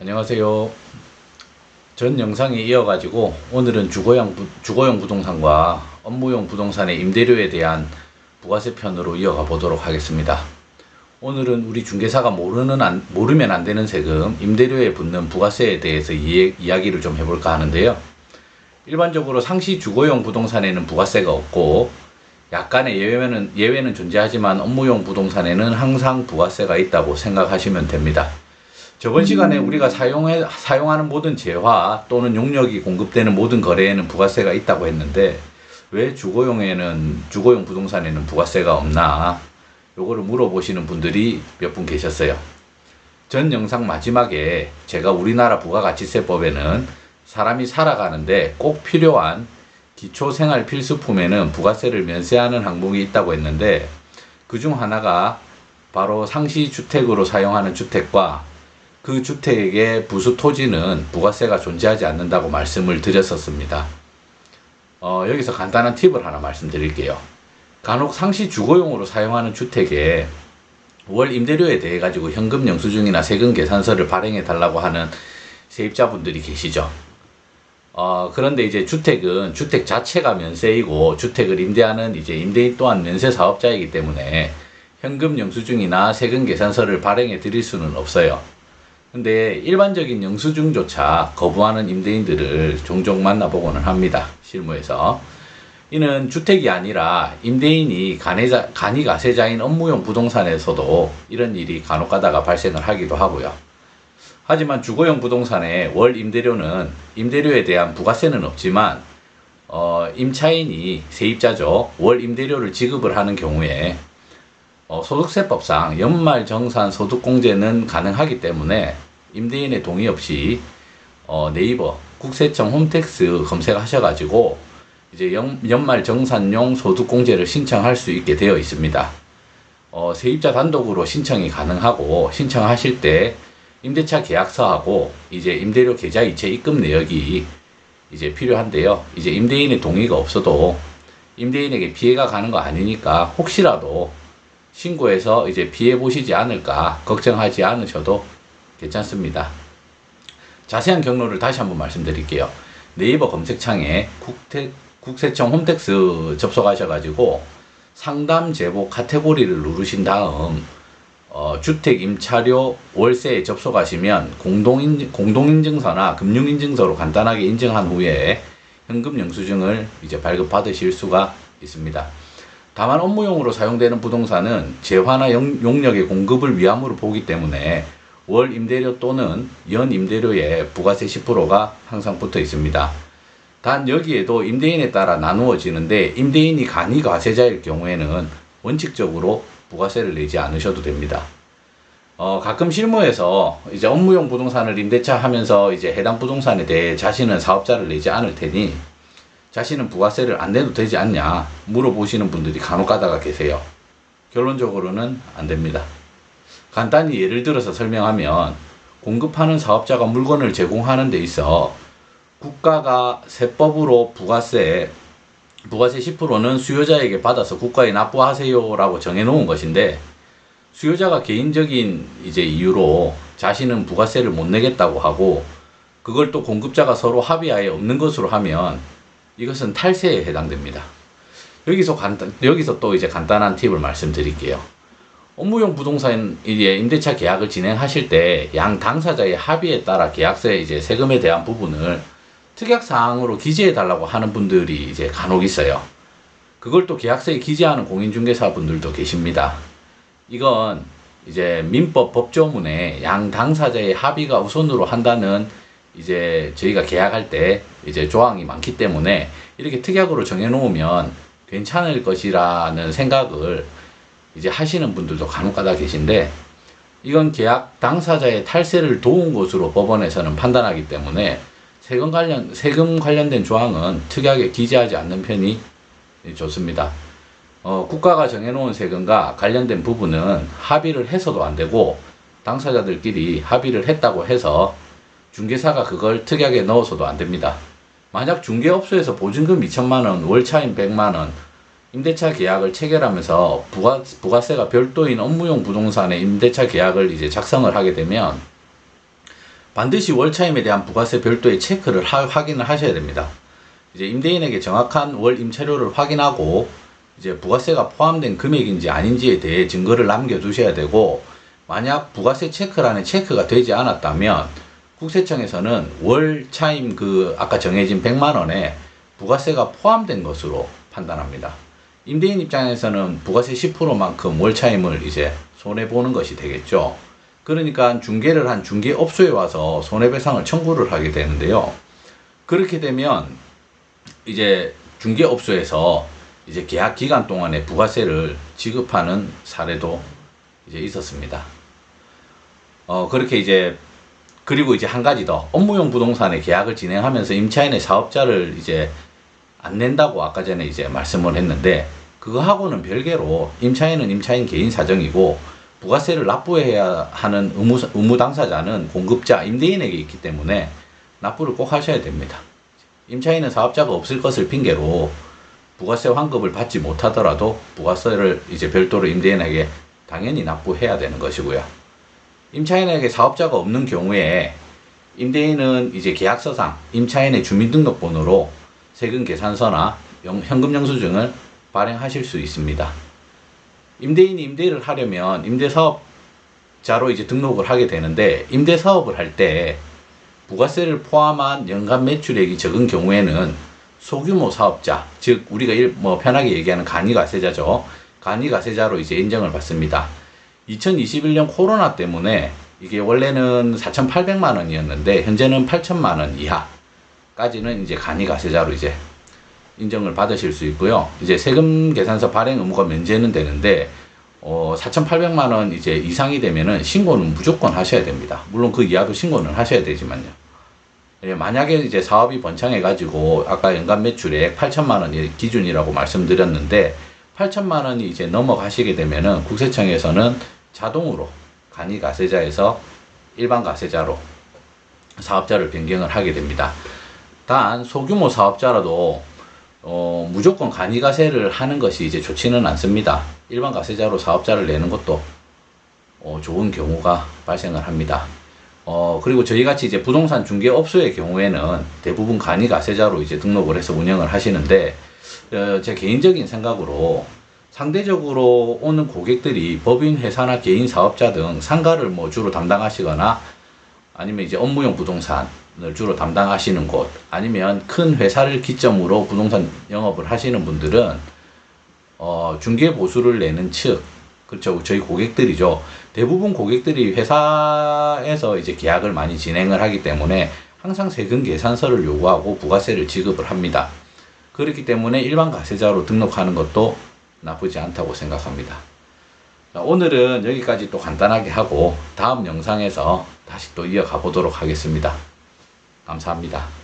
안녕하세요. 전 영상에 이어가지고 오늘은 주거용 부동산과 업무용 부동산의 임대료에 대한 부가세 편으로 이어가 보도록 하겠습니다. 오늘은 우리 중개사가 모르면 안 되는 세금, 임대료에 붙는 부가세에 대해서 이야기를 좀 해볼까 하는데요. 일반적으로 상시 주거용 부동산에는 부가세가 없고 약간의 예외는 존재하지만 업무용 부동산에는 항상 부가세가 있다고 생각하시면 됩니다. 저번 시간에 우리가 사용하는 모든 재화 또는 용역이 공급되는 모든 거래에는 부가세가 있다고 했는데 왜 주거용 부동산에는 부가세가 없나? 요거를 물어보시는 분들이 몇 분 계셨어요. 전 영상 마지막에 제가 우리나라 부가가치세법에는 사람이 살아가는데 꼭 필요한 기초생활 필수품에는 부가세를 면세하는 항목이 있다고 했는데 그 중 하나가 바로 상시주택으로 사용하는 주택과 그 주택의 부수 토지는 부가세가 존재하지 않는다고 말씀을 드렸었습니다. 여기서 간단한 팁을 하나 말씀드릴게요. 간혹 상시 주거용으로 사용하는 주택에 월 임대료에 대해 가지고 현금 영수증이나 세금 계산서를 발행해 달라고 하는 세입자분들이 계시죠. 그런데 이제 주택은 주택 자체가 면세이고 주택을 임대하는 이제 임대인 또한 면세 사업자이기 때문에 현금 영수증이나 세금 계산서를 발행해 드릴 수는 없어요. 근데 일반적인 영수증조차 거부하는 임대인들을 종종 만나보고는 합니다. 실무에서. 이는 주택이 아니라 임대인이 간이가세자인 업무용 부동산에서도 이런 일이 간혹 가다가 발생을 하기도 하고요. 하지만 주거용 부동산의 월 임대료는 임대료에 대한 부가세는 없지만 임차인이 세입자죠. 월 임대료를 지급을 하는 경우에 소득세법상 연말정산 소득공제는 가능하기 때문에 임대인의 동의 없이 네이버 국세청 홈택스 검색하셔가지고 이제 연말정산용 소득공제를 신청할 수 있게 되어 있습니다. 세입자 단독으로 신청이 가능하고 신청하실 때 임대차 계약서하고 이제 임대료 계좌 이체 입금 내역이 이제 필요한데요. 이제 임대인의 동의가 없어도 임대인에게 피해가 가는 거 아니니까 혹시라도 신고해서 이제 피해 보시지 않을까 걱정하지 않으셔도 괜찮습니다. 자세한 경로를 다시 한번 말씀드릴게요. 네이버 검색창에 국세청 홈택스 접속하셔가지고 상담 제보 카테고리를 누르신 다음 주택 임차료 월세에 접속하시면 공동인증서나 금융인증서로 간단하게 인증한 후에 현금 영수증을 이제 발급받으실 수가 있습니다. 다만 업무용으로 사용되는 부동산은 재화나 용역의 공급을 위함으로 보기 때문에 월 임대료 또는 연 임대료에 부가세 10%가 항상 붙어 있습니다. 단 여기에도 임대인에 따라 나누어지는데 임대인이 간이가세자일 경우에는 원칙적으로 부가세를 내지 않으셔도 됩니다. 가끔 실무에서 이제 업무용 부동산을 임대차 하면서 이제 해당 부동산에 대해 자신은 사업자를 내지 않을 테니 자신은 부가세를 안 내도 되지 않냐 물어보시는 분들이 간혹 가다가 계세요. 결론적으로는 안 됩니다. 간단히 예를 들어서 설명하면 공급하는 사업자가 물건을 제공하는 데 있어 국가가 세법으로 부가세 10%는 수요자에게 받아서 국가에 납부하세요 라고 정해놓은 것인데 수요자가 개인적인 이제 이유로 자신은 부가세를 못 내겠다고 하고 그걸 또 공급자가 서로 합의하에 없는 것으로 하면 이것은 탈세에 해당됩니다. 여기서 또 이제 간단한 팁을 말씀드릴게요. 업무용 부동산 임대차 계약을 진행하실 때 양 당사자의 합의에 따라 계약서에 이제 세금에 대한 부분을 특약사항으로 기재해 달라고 하는 분들이 이제 간혹 있어요. 그걸 또 계약서에 기재하는 공인중개사 분들도 계십니다. 이건 이제 민법 법조문에 양 당사자의 합의가 우선으로 한다는 이제 저희가 계약할 때 이제 조항이 많기 때문에 이렇게 특약으로 정해놓으면 괜찮을 것이라는 생각을 이제 하시는 분들도 간혹 가다 계신데 이건 계약 당사자의 탈세를 도운 것으로 법원에서는 판단하기 때문에 세금 관련된 조항은 특약에 기재하지 않는 편이 좋습니다. 국가가 정해놓은 세금과 관련된 부분은 합의를 해서도 안 되고 당사자들끼리 합의를 했다고 해서 중개사가 그걸 특약에 넣어서도 안 됩니다. 만약 중개업소에서 보증금 2천만원, 월차임 100만원, 임대차 계약을 체결하면서 부가세가 별도인 업무용 부동산의 임대차 계약을 이제 작성을 하게 되면 반드시 월차임에 대한 부가세 별도의 체크를 확인을 하셔야 됩니다. 이제 임대인에게 정확한 월 임차료를 확인하고 이제 부가세가 포함된 금액인지 아닌지에 대해 증거를 남겨두셔야 되고, 만약 부가세 체크란에 체크가 되지 않았다면 국세청에서는 월 차임 아까 정해진 100만 원에 부가세가 포함된 것으로 판단합니다. 임대인 입장에서는 부가세 10%만큼 월 차임을 이제 손해 보는 것이 되겠죠. 그러니까 중개를 한 중개업소에 와서 손해배상을 청구를 하게 되는데요. 그렇게 되면 이제 중개업소에서 이제 계약 기간 동안에 부가세를 지급하는 사례도 이제 있었습니다. 그렇게 이제, 그리고 이제 한 가지 더, 업무용 부동산의 계약을 진행하면서 임차인의 사업자를 이제 안 낸다고 아까 전에 이제 말씀을 했는데, 그거하고는 별개로 임차인은 임차인 개인 사정이고 부가세를 납부해야 하는 의무 당사자는 공급자 임대인에게 있기 때문에 납부를 꼭 하셔야 됩니다. 임차인은 사업자가 없을 것을 핑계로 부가세 환급을 받지 못하더라도 부가세를 이제 별도로 임대인에게 당연히 납부해야 되는 것이고요. 임차인에게 사업자가 없는 경우에 임대인은 이제 계약서상 임차인의 주민등록번호로 세금 계산서나 현금 영수증을 발행하실 수 있습니다. 임대인이 임대를 하려면 임대사업자로 이제 등록을 하게 되는데, 임대사업을 할 때 부가세를 포함한 연간 매출액이 적은 경우에는 소규모 사업자, 즉 우리가 편하게 얘기하는 간이가세자죠. 간이가세자로 이제 인정을 받습니다. 2021년 코로나 때문에 이게 원래는 4,800만 원이었는데 현재는 8천만 원 이하까지는 이제 간이가세자로 이제 인정을 받으실 수 있고요. 이제 세금 계산서 발행 의무가 면제는 되는데 4,800만 원 이제 이상이 되면은 신고는 무조건 하셔야 됩니다. 물론 그 이하도 신고는 하셔야 되지만요. 만약에 이제 사업이 번창해 가지고 아까 연간 매출액 8천만 원이 기준이라고 말씀드렸는데 8천만 원이 이제 넘어가시게 되면은 국세청에서는 자동으로 간이가세자에서 일반 가세자로 사업자를 변경을 하게 됩니다. 단 소규모 사업자라도 무조건 간이가세를 하는 것이 이제 좋지는 않습니다. 일반 가세자로 사업자를 내는 것도 좋은 경우가 발생을 합니다. 그리고 저희같이 이제 부동산 중개업소의 경우에는 대부분 간이가세자로 이제 등록을 해서 운영을 하시는데, 제 개인적인 생각으로 상대적으로 오는 고객들이 법인 회사나 개인 사업자 등 상가를 주로 담당하시거나 아니면 이제 업무용 부동산을 주로 담당하시는 곳, 아니면 큰 회사를 기점으로 부동산 영업을 하시는 분들은 중개 보수를 내는 측, 그렇죠, 저희 고객들이죠. 대부분 고객들이 회사에서 이제 계약을 많이 진행을 하기 때문에 항상 세금 계산서를 요구하고 부가세를 지급을 합니다. 그렇기 때문에 일반 가세자로 등록하는 것도 나쁘지 않다고 생각합니다. 오늘은 여기까지 또 간단하게 하고 다음 영상에서 다시 또 이어가 보도록 하겠습니다. 감사합니다.